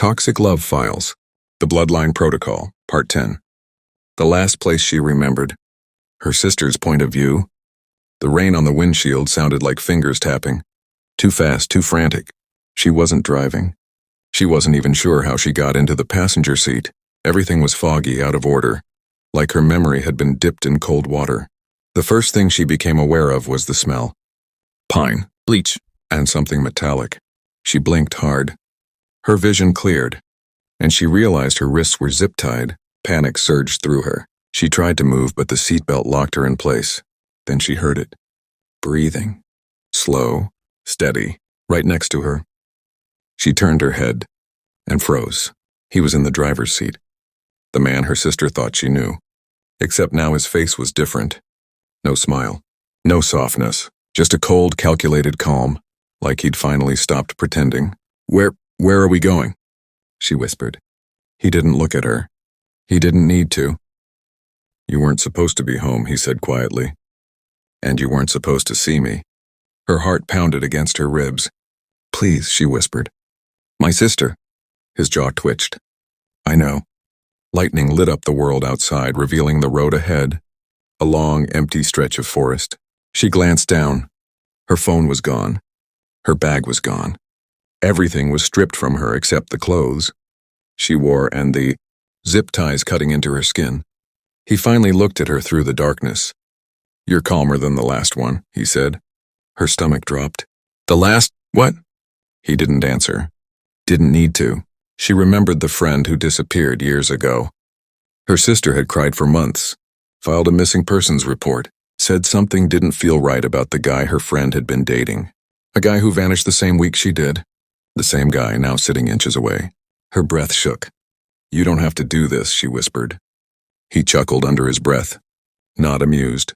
Toxic Love Files, The Bloodline Protocol, Part 10. The last place she remembered. Her sister's point of view. The rain on the windshield sounded like fingers tapping. Too fast, too frantic. She wasn't driving. She wasn't even sure how she got into the passenger seat. Everything was foggy, out of order, like her memory had been dipped in cold water. The first thing she became aware of was the smell. Pine, bleach, and something metallic. She blinked hard. Her vision cleared, and she realized her wrists were zip-tied. Panic surged through her. She tried to move, but the seatbelt locked her in place. Then she heard it. Breathing. Slow, steady, right next to her. She turned her head and froze. He was in the driver's seat. The man her sister thought she knew. Except now his face was different. No smile. No softness. Just a cold, calculated calm, like he'd finally stopped pretending. Where are we going? She whispered. He didn't look at her. He didn't need to. You weren't supposed to be home, he said quietly. And you weren't supposed to see me. Her heart pounded against her ribs. Please, she whispered. My sister. His jaw twitched. I know. Lightning lit up the world outside, revealing the road ahead. A long, empty stretch of forest. She glanced down. Her phone was gone. Her bag was gone. Everything was stripped from her except the clothes she wore and the zip ties cutting into her skin. He finally looked at her through the darkness. You're calmer than the last one, he said. Her stomach dropped. The last, what? He didn't answer. Didn't need to. She remembered the friend who disappeared years ago. Her sister had cried for months, filed a missing persons report, said something didn't feel right about the guy her friend had been dating. A guy who vanished the same week she did. The same guy, now sitting inches away. Her breath shook. You don't have to do this, she whispered. He chuckled under his breath. Not amused.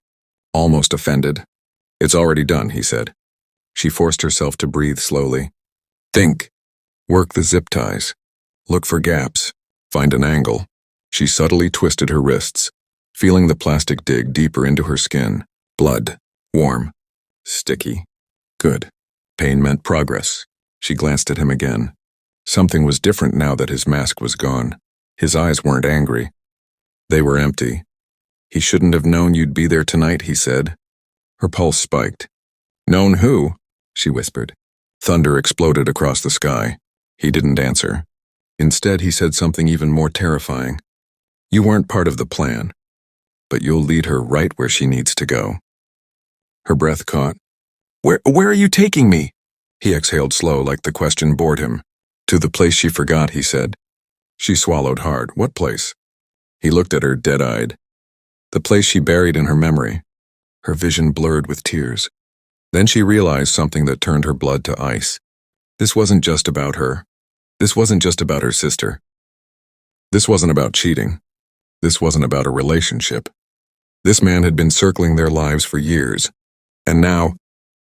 Almost offended. It's already done, he said. She forced herself to breathe slowly. Think. Work the zip ties. Look for gaps. Find an angle. She subtly twisted her wrists, feeling the plastic dig deeper into her skin. Blood. Warm. Sticky. Good. Pain meant progress. She glanced at him again. Something was different now that his mask was gone. His eyes weren't angry. They were empty. He shouldn't have known you'd be there tonight, he said. Her pulse spiked. Known who? She whispered. Thunder exploded across the sky. He didn't answer. Instead, he said something even more terrifying. You weren't part of the plan, but you'll lead her right where she needs to go. Her breath caught. Where are you taking me? He exhaled slow, like the question bored him. To the place she forgot, he said. She swallowed hard. What place? He looked at her, dead-eyed. The place she buried in her memory. Her vision blurred with tears. Then she realized something that turned her blood to ice. This wasn't just about her. This wasn't just about her sister. This wasn't about cheating. This wasn't about a relationship. This man had been circling their lives for years, and now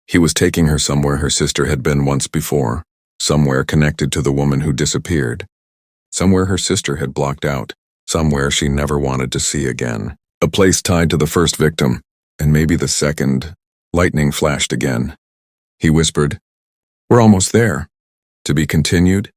he was taking her somewhere her sister had been once before, somewhere connected to the woman who disappeared, somewhere her sister had blocked out, somewhere she never wanted to see again. A place tied to the first victim, and maybe the second. Lightning flashed again. He whispered, We're almost there. To be continued?